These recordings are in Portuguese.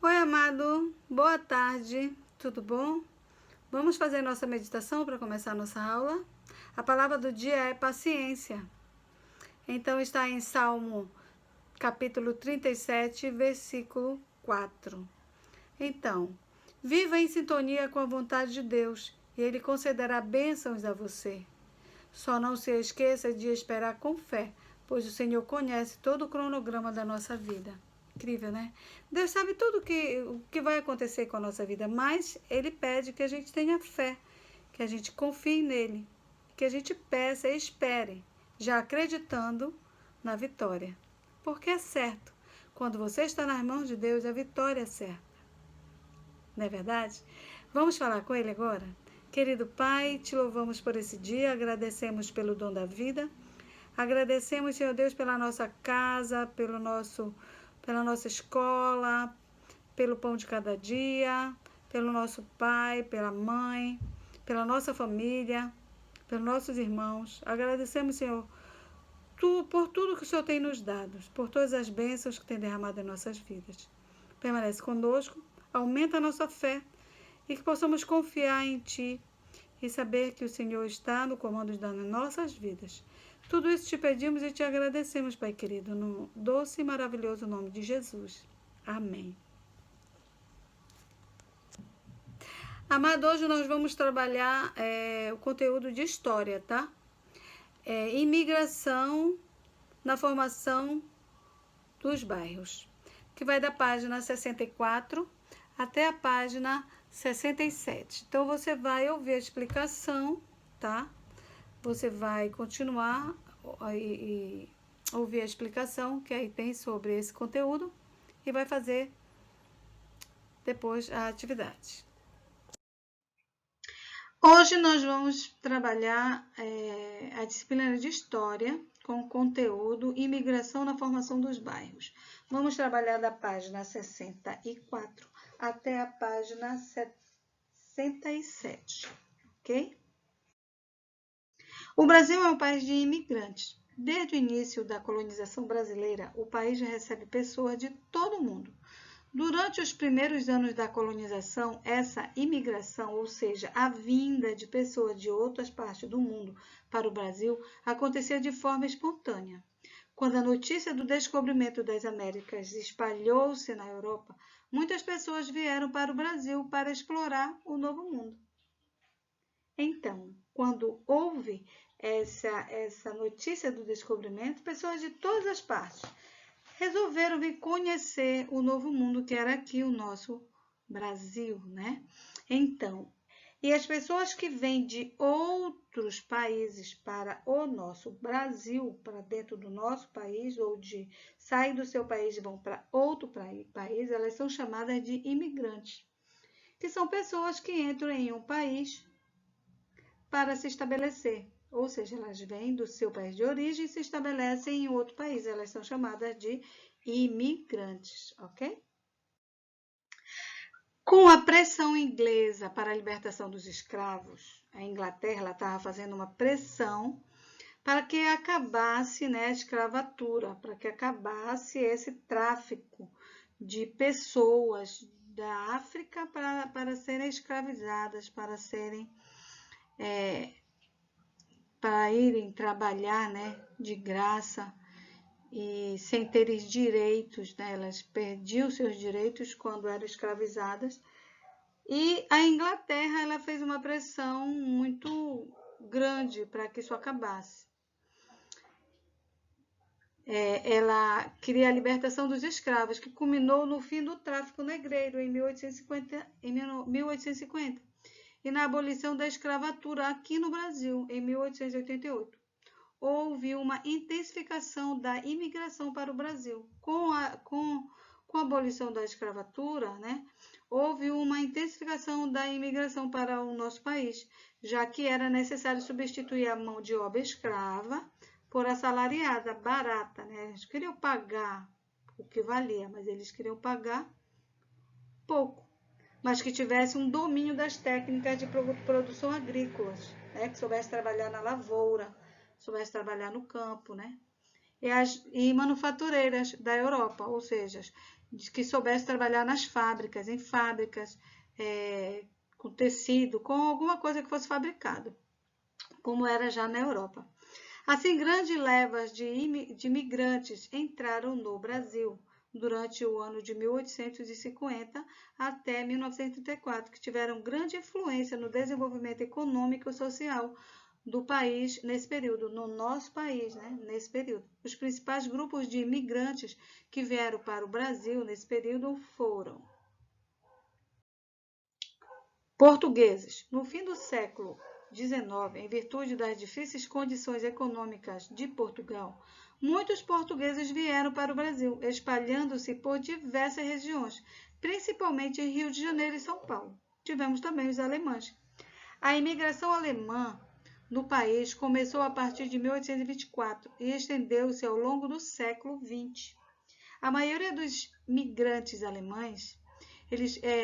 Oi, amado. Boa tarde. Tudo bom? Vamos fazer nossa meditação para começar nossa aula? A palavra do dia é paciência. Então está em Salmo, capítulo 37, versículo 4. Então, viva em sintonia com a vontade de Deus e Ele concederá bênçãos a você. Só não se esqueça de esperar com fé, pois o Senhor conhece todo o cronograma da nossa vida. Incrível, né? Deus sabe tudo o que vai acontecer com a nossa vida, mas Ele pede que a gente tenha fé, que a gente confie nele, que a gente peça e espere, já acreditando na vitória. Porque é certo, quando você está nas mãos de Deus, a vitória é certa. Não é verdade? Vamos falar com Ele agora? Querido Pai, te louvamos por esse dia, agradecemos pelo dom da vida, agradecemos, Senhor Deus, pela nossa casa, pela nossa escola, pelo pão de cada dia, pelo nosso pai, pela mãe, pela nossa família, pelos nossos irmãos. Agradecemos, Senhor, por tudo que o Senhor tem nos dado, por todas as bênçãos que tem derramado em nossas vidas. Permanece conosco, aumenta a nossa fé e que possamos confiar em Ti e saber que o Senhor está no comando das nossas vidas. Tudo isso te pedimos e te agradecemos, Pai querido, no doce e maravilhoso nome de Jesus. Amém. Amado, hoje nós vamos trabalhar o conteúdo de história, tá? Imigração na formação dos bairros, que vai da página 64 até a página 67. Então, você vai ouvir a explicação, tá? Você vai continuar e ouvir a explicação que aí tem sobre esse conteúdo e vai fazer depois a atividade. Hoje nós vamos trabalhar a disciplina de História com o conteúdo Imigração na Formação dos Bairros. Vamos trabalhar da página 64 até a página 67, ok? O Brasil é um país de imigrantes. Desde o início da colonização brasileira, o país já recebe pessoas de todo o mundo. Durante os primeiros anos da colonização, essa imigração, ou seja, a vinda de pessoas de outras partes do mundo para o Brasil, acontecia de forma espontânea. Quando a notícia do descobrimento das Américas espalhou-se na Europa, muitas pessoas vieram para o Brasil para explorar o Novo Mundo. Então, quando houve essa notícia do descobrimento, pessoas de todas as partes resolveram vir conhecer o novo mundo que era aqui o nosso Brasil, né? Então, e as pessoas que vêm de outros países para o nosso Brasil, para dentro do nosso país, ou de saem do seu país e vão para outro país, elas são chamadas de imigrantes, que são pessoas que entram em um país para se estabelecer. Ou seja, elas vêm do seu país de origem e se estabelecem em outro país. Elas são chamadas de imigrantes, ok? Com a pressão inglesa para a libertação dos escravos, a Inglaterra estava fazendo uma pressão para que acabasse, né, a escravatura, para que acabasse esse tráfico de pessoas da África para serem escravizadas, para irem trabalhar, né, de graça e sem terem direitos, né? Elas perdiam seus direitos quando eram escravizadas. E a Inglaterra, ela fez uma pressão muito grande para que isso acabasse. Ela queria a libertação dos escravos, que culminou no fim do tráfico negreiro em 1850 e na abolição da escravatura aqui no Brasil em 1888. Houve uma intensificação da imigração para o Brasil. Com a abolição da escravatura, né, houve uma intensificação da imigração para o nosso país, já que era necessário substituir a mão de obra escrava por assalariada, barata. Né? Eles queriam pagar o que valia, mas eles queriam pagar pouco, mas que tivesse um domínio das técnicas de produção agrícolas, né? Que soubesse trabalhar na lavoura, soubesse trabalhar no campo, né? E manufatureiras da Europa, ou seja, que soubesse trabalhar nas fábricas, em fábricas, com tecido, com alguma coisa que fosse fabricado, como era já na Europa. Assim, grandes levas de imigrantes entraram no Brasil durante o ano de 1850 até 1934, que tiveram grande influência no desenvolvimento econômico e social do país nesse período, no nosso país, né, nesse período. Os principais grupos de imigrantes que vieram para o Brasil nesse período foram portugueses. No fim do século XIX, em virtude das difíceis condições econômicas de Portugal, muitos portugueses vieram para o Brasil, espalhando-se por diversas regiões, principalmente em Rio de Janeiro e São Paulo. Tivemos também os alemães. A imigração alemã no país começou a partir de 1824 e estendeu-se ao longo do século XX. A maioria dos migrantes alemães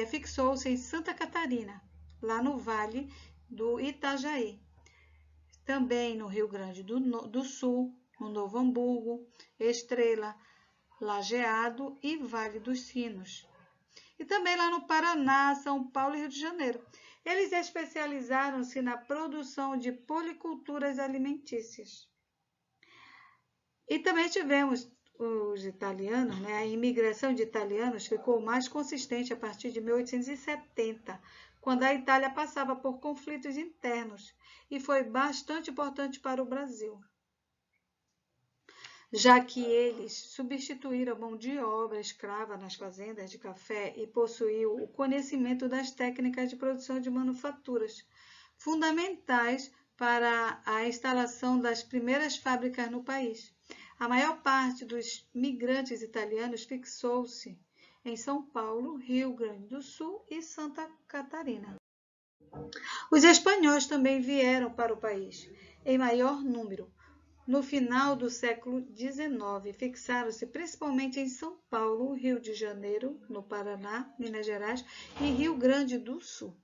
fixou-se em Santa Catarina, lá no Vale do Itajaí. Também no Rio Grande do Sul, no Novo Hamburgo, Estrela, Lajeado e Vale dos Sinos. E também lá no Paraná, São Paulo e Rio de Janeiro. Eles especializaram-se na produção de policulturas alimentícias. E também tivemos os italianos, né? A imigração de italianos ficou mais consistente a partir de 1870, quando a Itália passava por conflitos internos, e foi bastante importante para o Brasil, já que eles substituíram a mão de obra escrava nas fazendas de café e possuíam o conhecimento das técnicas de produção de manufaturas, fundamentais para a instalação das primeiras fábricas no país. A maior parte dos migrantes italianos fixou-se em São Paulo, Rio Grande do Sul e Santa Catarina. Os espanhóis também vieram para o país, em maior número. No final do século XIX, fixaram-se principalmente em São Paulo, Rio de Janeiro, no Paraná, Minas Gerais e Rio Grande do Sul.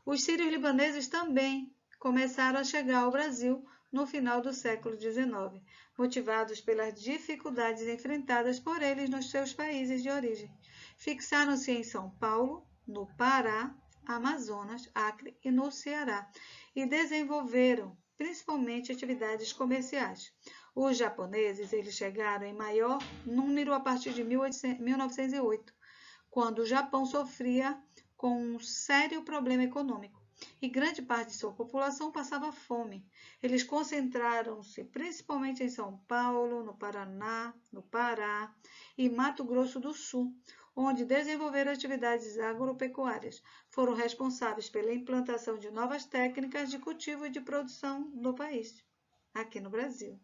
Os sírios-libaneses também começaram a chegar ao Brasil no final do século XIX, motivados pelas dificuldades enfrentadas por eles nos seus países de origem. Fixaram-se em São Paulo, no Pará, Amazonas, Acre e no Ceará, e desenvolveram principalmente atividades comerciais. Os japoneses eles chegaram em maior número a partir de 1908, quando o Japão sofria com um sério problema econômico e grande parte de sua população passava fome. Eles concentraram-se principalmente em São Paulo, no Paraná, no Pará e Mato Grosso do Sul, onde desenvolveram atividades agropecuárias. Foram responsáveis pela implantação de novas técnicas de cultivo e de produção no país, aqui no Brasil.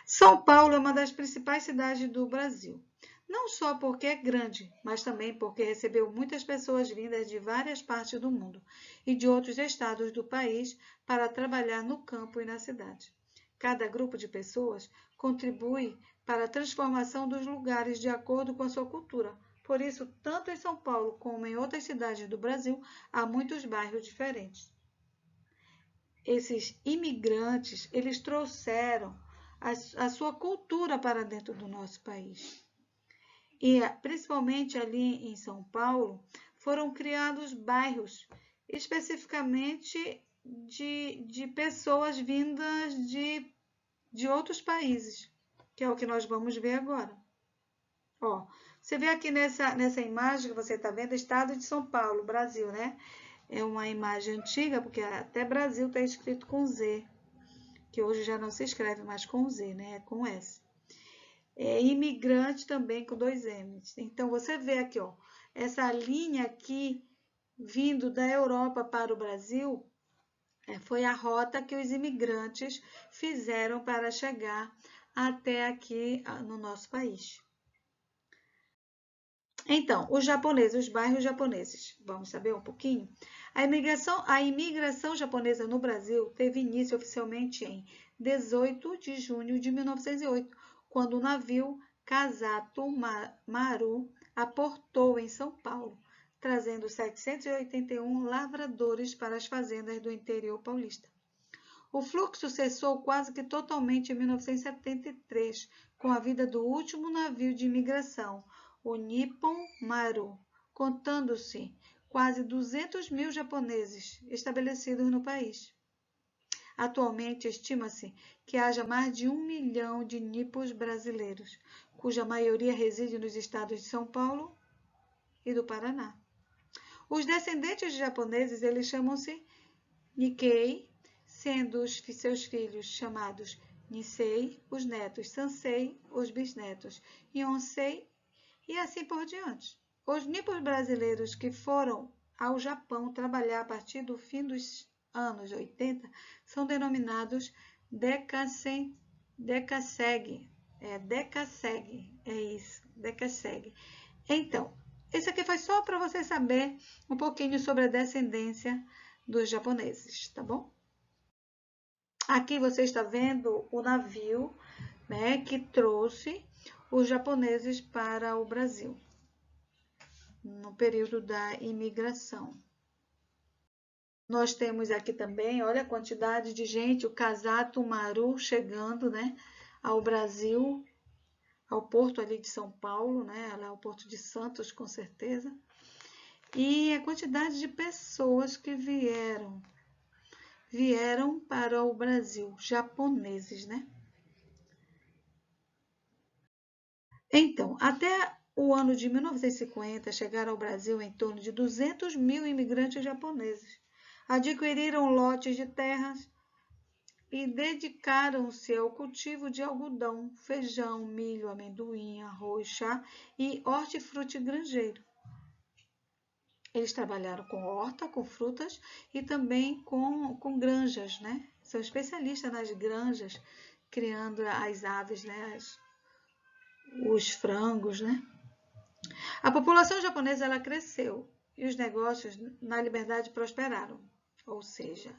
São Paulo é uma das principais cidades do Brasil, não só porque é grande, mas também porque recebeu muitas pessoas vindas de várias partes do mundo e de outros estados do país para trabalhar no campo e na cidade. Cada grupo de pessoas contribui para a transformação dos lugares de acordo com a sua cultura. Por isso, tanto em São Paulo como em outras cidades do Brasil, há muitos bairros diferentes. Esses imigrantes, eles trouxeram a sua cultura para dentro do nosso país. E, principalmente ali em São Paulo, foram criados bairros, especificamente de pessoas vindas de outros países, que é o que nós vamos ver agora. Ó, você vê aqui nessa imagem que você está vendo, estado de São Paulo, Brasil, né? É uma imagem antiga, porque até Brasil está escrito com Z, que hoje já não se escreve mais com Z, né? É com S. É imigrante também com 2 M's. Então, você vê aqui, ó, essa linha aqui, vindo da Europa para o Brasil, foi a rota que os imigrantes fizeram para chegar até aqui no nosso país. Então, os japoneses, os bairros japoneses, vamos saber um pouquinho? A imigração japonesa no Brasil teve início oficialmente em 18 de junho de 1908, quando o navio Kasato Maru aportou em São Paulo, trazendo 781 lavradores para as fazendas do interior paulista. O fluxo cessou quase que totalmente em 1973, com a vida do último navio de imigração, o Nippon Maru, contando-se quase 200 mil japoneses estabelecidos no país. Atualmente, estima-se que haja mais de 1 milhão de nippos brasileiros, cuja maioria reside nos estados de São Paulo e do Paraná. Os descendentes de japoneses, eles chamam-se Nikkei, sendo os seus filhos chamados Nisei, os netos Sansei, os bisnetos Yonsei e assim por diante. Os nippos brasileiros que foram ao Japão trabalhar a partir do fim dos anos 80 são denominados Dekasegi. Dekasegi. Então, esse aqui foi só para você saber um pouquinho sobre a descendência dos japoneses, tá bom? Aqui você está vendo o navio, né, que trouxe os japoneses para o Brasil no período da imigração. Nós temos aqui também, olha a quantidade de gente, o Kasato Maru chegando, né, ao Brasil, ao porto ali de São Paulo, né, ao porto de Santos, com certeza. E a quantidade de pessoas que vieram para o Brasil, japoneses, né? Então, até o ano de 1950, chegaram ao Brasil em torno de 200 mil imigrantes japoneses. Adquiriram lotes de terras e dedicaram-se ao cultivo de algodão, feijão, milho, amendoim, arroz, chá e hortifruti granjeiro. Eles trabalharam com horta, com frutas e também com granjas, né? São especialistas nas granjas, criando as aves, né? Os frangos, né? A população japonesa ela cresceu e os negócios na Liberdade prosperaram. Ou seja,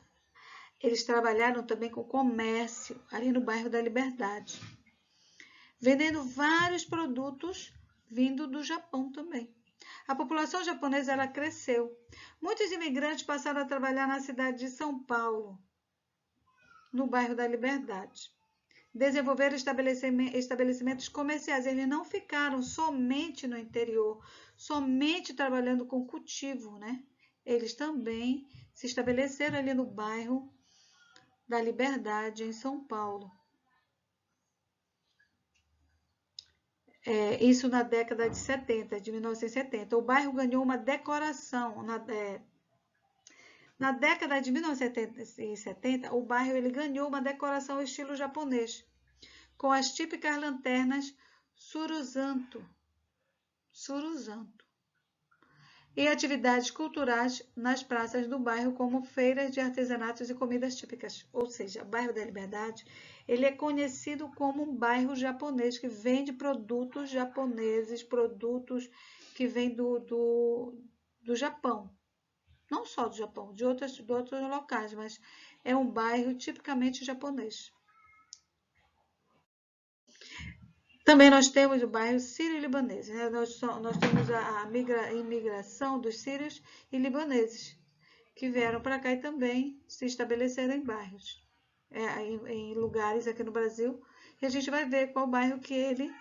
eles trabalharam também com comércio ali no bairro da Liberdade, vendendo vários produtos vindo do Japão também. A população japonesa ela cresceu. Muitos imigrantes passaram a trabalhar na cidade de São Paulo, no bairro da Liberdade. Desenvolveram estabelecimentos comerciais. Eles não ficaram somente no interior, somente trabalhando com cultivo, né? Eles também se estabeleceram ali no bairro da Liberdade, em São Paulo. Isso na década de 70, de 1970. O bairro ganhou uma decoração. Na década de 1970, o bairro ele ganhou uma decoração estilo japonês, com as típicas lanternas suruzanto. E atividades culturais nas praças do bairro, como feiras de artesanatos e comidas típicas. Ou seja, o bairro da Liberdade ele é conhecido como um bairro japonês, que vende produtos japoneses, produtos que vêm do Japão. Não só do Japão, de outros locais, mas é um bairro tipicamente japonês. Também nós temos o bairro sírio-libanês, né? Nós temos a imigração dos sírios e libaneses, que vieram para cá e também se estabeleceram em bairros, em lugares aqui no Brasil, e a gente vai ver qual bairro que ele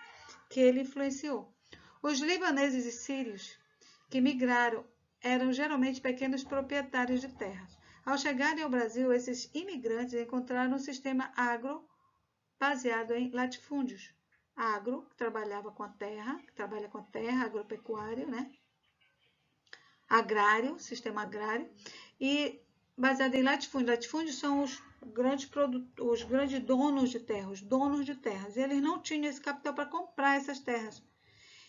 influenciou. Os libaneses e sírios que migraram eram geralmente pequenos proprietários de terras. Ao chegarem ao Brasil, esses imigrantes encontraram um sistema agro baseado em latifúndios. Agro, que trabalha com a terra, agropecuário, né? Agrário, sistema agrário, e baseado em latifúndios. Latifúndios são os grandes donos de terra, os donos de terras. E eles não tinham esse capital para comprar essas terras.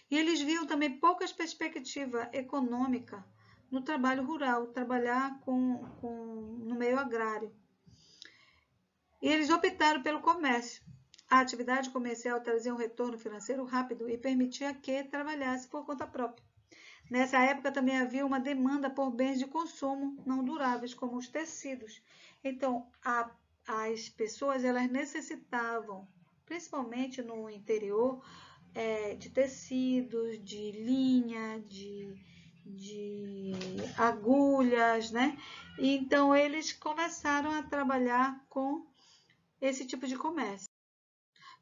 E eles viam também poucas perspectivas econômicas no trabalho rural, trabalhar no meio agrário. E eles optaram pelo comércio. A atividade comercial trazia um retorno financeiro rápido e permitia que trabalhasse por conta própria. Nessa época também havia uma demanda por bens de consumo não duráveis, como os tecidos. Então, as pessoas elas necessitavam, principalmente no interior, de tecidos, de linha, de agulhas, né? E então eles começaram a trabalhar com esse tipo de comércio.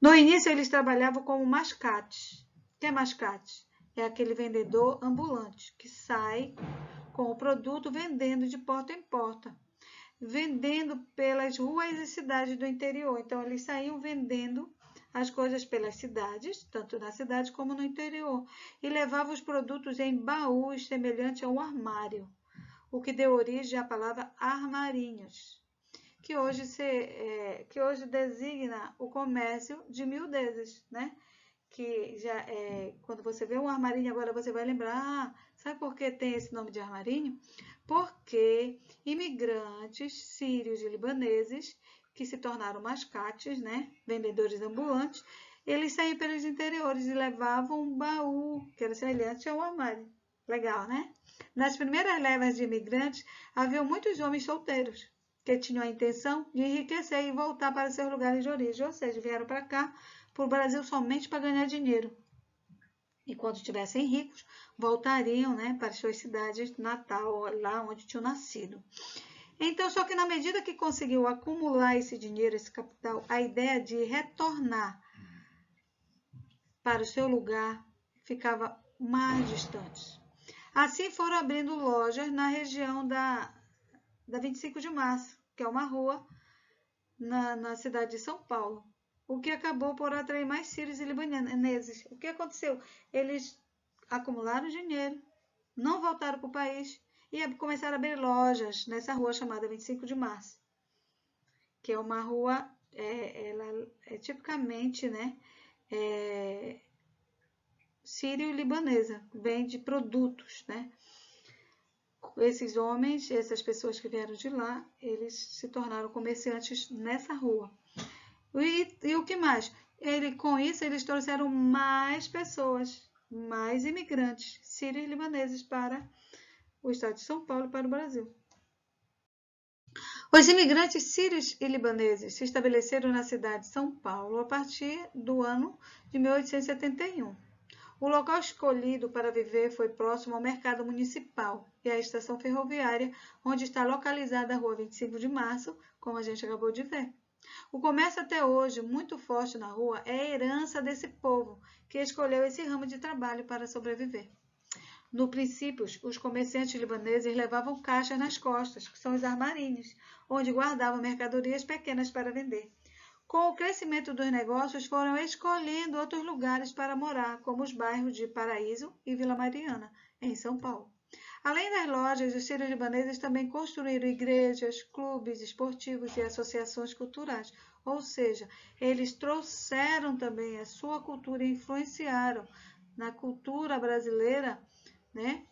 No início eles trabalhavam como mascates. O que é mascate? É aquele vendedor ambulante que sai com o produto vendendo de porta em porta, vendendo pelas ruas e cidades do interior. Então eles saíam vendendo as coisas pelas cidades, tanto na cidade como no interior, e levavam os produtos em baús semelhantes a um armário, o que deu origem à palavra armarinhos, que hoje designa o comércio de miudezas, né? Que já quando você vê um armarinho agora você vai lembrar, sabe por que tem esse nome de armarinho? Porque imigrantes sírios e libaneses que se tornaram mascates, né? Vendedores ambulantes, eles saíam pelos interiores e levavam um baú que era semelhante a um armário. Legal, né? Nas primeiras levas de imigrantes, havia muitos homens solteiros que tinham a intenção de enriquecer e voltar para seus lugares de origem, ou seja, vieram para cá, para o Brasil, somente para ganhar dinheiro. E quando estivessem ricos, voltariam, né, para suas cidades natal, lá onde tinham nascido. Então, só que na medida que conseguiu acumular esse dinheiro, esse capital, a ideia de retornar para o seu lugar ficava mais distante. Assim foram abrindo lojas na região da 25 de Março, que é uma rua na cidade de São Paulo, o que acabou por atrair mais sírios e libaneses. O que aconteceu? Eles acumularam dinheiro, não voltaram para o país e começaram a abrir lojas nessa rua chamada 25 de Março, que é uma rua, ela é tipicamente, né, sírio-libanesa, vende produtos, né? Esses homens, essas pessoas que vieram de lá, eles se tornaram comerciantes nessa rua. E o que mais? Com isso, eles trouxeram mais pessoas, mais imigrantes sírios e libaneses para o estado de São Paulo e para o Brasil. Os imigrantes sírios e libaneses se estabeleceram na cidade de São Paulo a partir do ano de 1871. O local escolhido para viver foi próximo ao mercado municipal e à estação ferroviária, onde está localizada a Rua 25 de Março, como a gente acabou de ver. O comércio até hoje, muito forte na rua, é a herança desse povo, que escolheu esse ramo de trabalho para sobreviver. No princípio, os comerciantes libaneses levavam caixas nas costas, que são os armarinhos, onde guardavam mercadorias pequenas para vender. Com o crescimento dos negócios, foram escolhendo outros lugares para morar, como os bairros de Paraíso e Vila Mariana, em São Paulo. Além das lojas, os sírios libaneses também construíram igrejas, clubes esportivos e associações culturais. Ou seja, eles trouxeram também a sua cultura e influenciaram na cultura brasileira, né?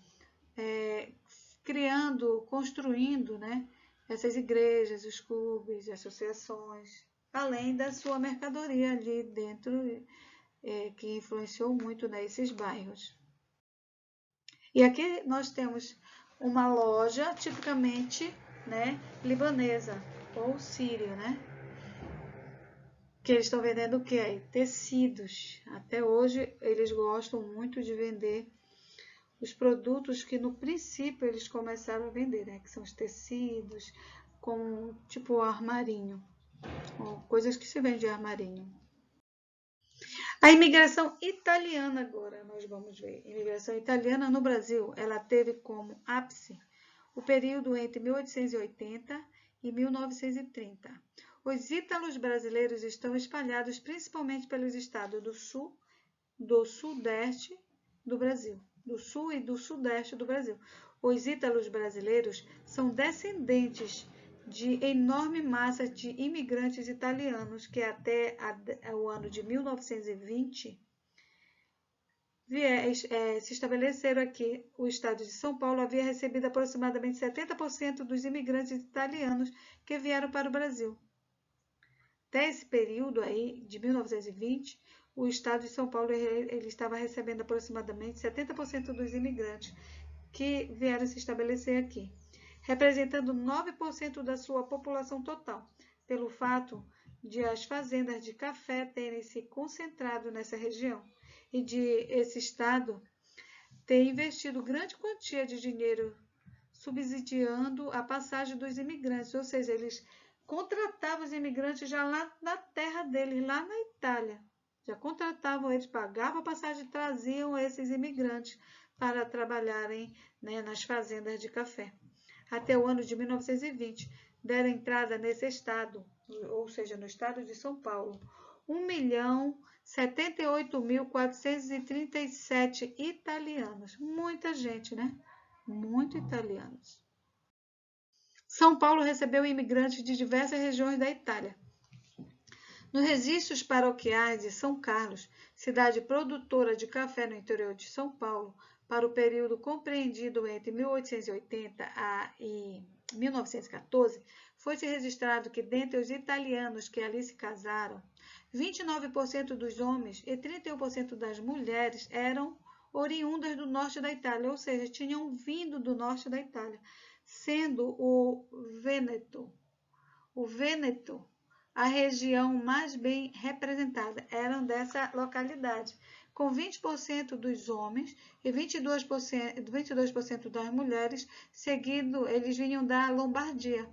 Criando, construindo, né? Essas igrejas, os clubes, associações, além da sua mercadoria ali dentro, que influenciou muito nesses bairros. E aqui nós temos uma loja tipicamente, né, libanesa ou sírio, né? Que eles estão vendendo o que aí? Tecidos. Até hoje eles gostam muito de vender os produtos que no princípio eles começaram a vender, né? Que são os tecidos, com tipo armarinho, coisas que se vende de armarinho. A imigração italiana agora, nós vamos ver. A imigração italiana no Brasil, ela teve como ápice o período entre 1880 e 1930. Os ítalos brasileiros estão espalhados principalmente pelos estados do sul, do sudeste do Brasil, do sul e do sudeste do Brasil. Os ítalos brasileiros são descendentes de enorme massa de imigrantes italianos que até o ano de 1920 se estabeleceram aqui. O estado de São Paulo havia recebido aproximadamente 70% dos imigrantes italianos que vieram para o Brasil. Até esse período aí, de 1920, o estado de São Paulo ele estava recebendo aproximadamente 70% dos imigrantes que vieram se estabelecer aqui, representando 9% da sua população total, pelo fato de as fazendas de café terem se concentrado nessa região e de esse estado ter investido grande quantia de dinheiro subsidiando a passagem dos imigrantes, ou seja, eles contratavam os imigrantes já lá na terra deles, lá na Itália. Já contratavam eles, pagavam a passagem e traziam esses imigrantes para trabalharem, né, nas fazendas de café. Até o ano de 1920, deram entrada nesse estado, ou seja, no estado de São Paulo, 1.078.437 italianos. Muita gente, né? Muito italianos. São Paulo recebeu imigrantes de diversas regiões da Itália. Nos registros paroquiais de São Carlos, cidade produtora de café no interior de São Paulo, para o período compreendido entre 1880 e 1914, foi-se registrado que, dentre os italianos que ali se casaram, 29% dos homens e 31% das mulheres eram oriundas do norte da Itália, ou seja, tinham vindo do norte da Itália, sendo o Vêneto a região mais bem representada, eram dessa localidade, com 20% dos homens e 22% das mulheres, seguido, eles vinham da Lombardia,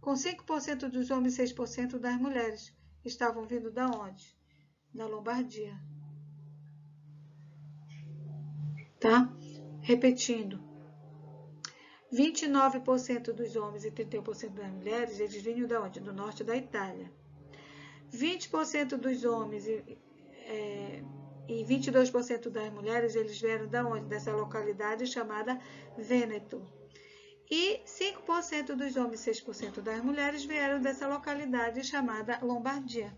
com 5% dos homens e 6% das mulheres. Estavam vindo da onde? Da Lombardia. Tá? Repetindo. 29% dos homens e 31% das mulheres, eles vinham da onde? Do norte da Itália. 20% dos homens e 22% das mulheres, eles vieram da onde? Dessa localidade chamada Vêneto. E 5% dos homens e 6% das mulheres vieram dessa localidade chamada Lombardia.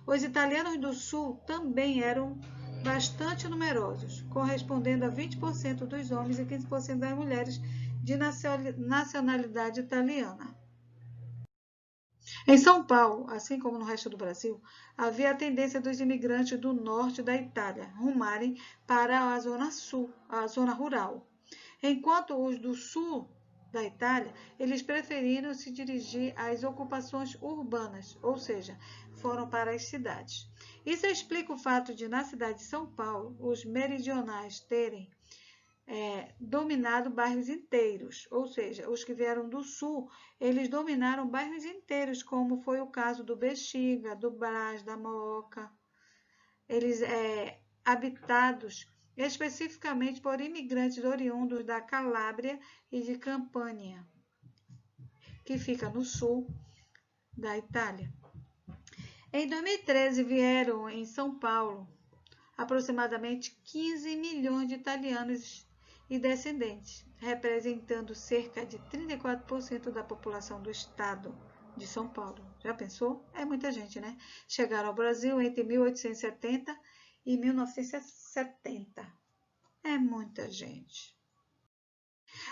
Os italianos do sul também eram bastante numerosos, correspondendo a 20% dos homens e 15% das mulheres de nacionalidade italiana. Em São Paulo, assim como no resto do Brasil, havia a tendência dos imigrantes do norte da Itália rumarem para a zona sul, a zona rural, enquanto os do sul da Itália, eles preferiram se dirigir às ocupações urbanas, ou seja, foram para as cidades. Isso explica o fato de, na cidade de São Paulo, os meridionais terem dominado bairros inteiros, ou seja, os que vieram do sul, eles dominaram bairros inteiros, como foi o caso do Bexiga, do Brás, da Mooca, eles habitados especificamente por imigrantes oriundos da Calábria e de Campânia, que fica no sul da Itália. Em 2013 vieram em São Paulo aproximadamente 15 milhões de italianos e descendentes, representando cerca de 34% da população do estado de São Paulo. Já pensou? É muita gente, né? Chegaram ao Brasil entre 1870 e 1970. É muita gente.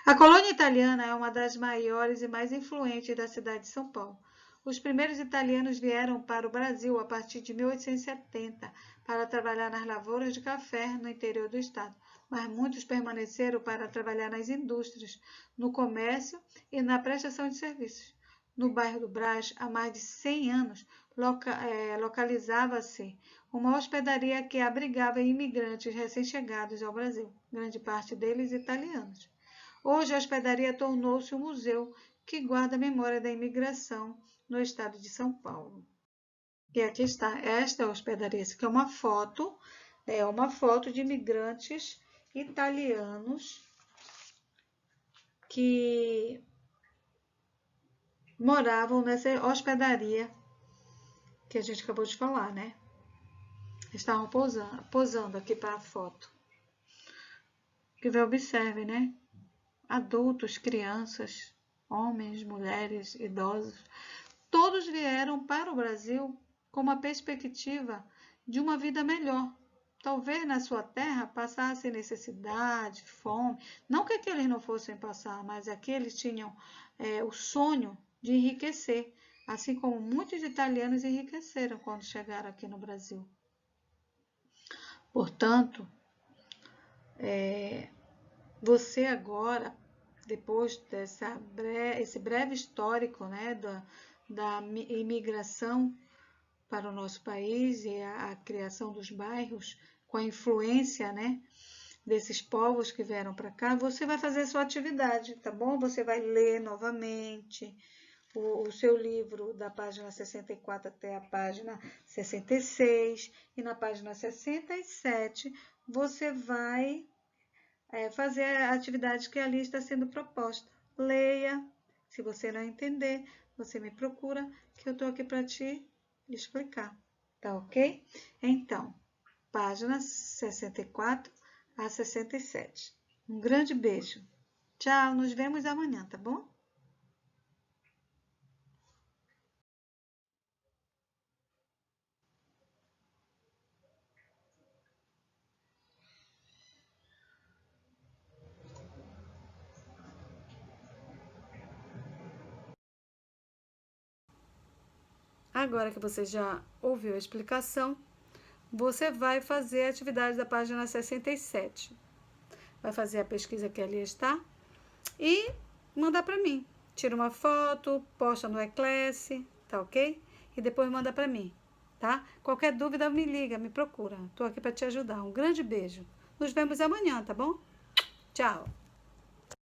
A colônia italiana é uma das maiores e mais influentes da cidade de São Paulo. Os primeiros italianos vieram para o Brasil a partir de 1870 para trabalhar nas lavouras de café no interior do estado, mas muitos permaneceram para trabalhar nas indústrias, no comércio e na prestação de serviços. No bairro do Brás, há mais de 100 anos, localizava-se uma hospedaria que abrigava imigrantes recém-chegados ao Brasil, grande parte deles italianos. Hoje, a hospedaria tornou-se um museu que guarda a memória da imigração no estado de São Paulo. E aqui está, esta é a hospedaria, essa aqui é uma foto de imigrantes italianos que moravam nessa hospedaria que a gente acabou de falar, né? Estavam posando aqui para a foto. Que você observe, né? Adultos, crianças, homens, mulheres, idosos, todos vieram para o Brasil com uma perspectiva de uma vida melhor. Talvez na sua terra passassem necessidade, fome. Não que aqueles não fossem passar, mas aqui eles tinham o sonho de enriquecer, assim como muitos italianos enriqueceram quando chegaram aqui no Brasil. Portanto, você agora, depois desse breve histórico, né, da imigração para o nosso país e a criação dos bairros, com a influência, né, desses povos que vieram para cá, você vai fazer a sua atividade, tá bom? Você vai ler novamente o seu livro da página 64 até a página 66 e na página 67 você vai fazer a atividade que ali está sendo proposta. Leia, se você não entender, você me procura que eu estou aqui para te explicar, tá ok? Então, páginas 64 a 67. Um grande beijo. Tchau, nos vemos amanhã, tá bom? Agora que você já ouviu a explicação, você vai fazer a atividade da página 67. Vai fazer a pesquisa que ali está e mandar para mim. Tira uma foto, posta no Eclasse, tá ok? E depois manda para mim, tá? Qualquer dúvida, me liga, me procura. Estou aqui para te ajudar. Um grande beijo. Nos vemos amanhã, tá bom? Tchau!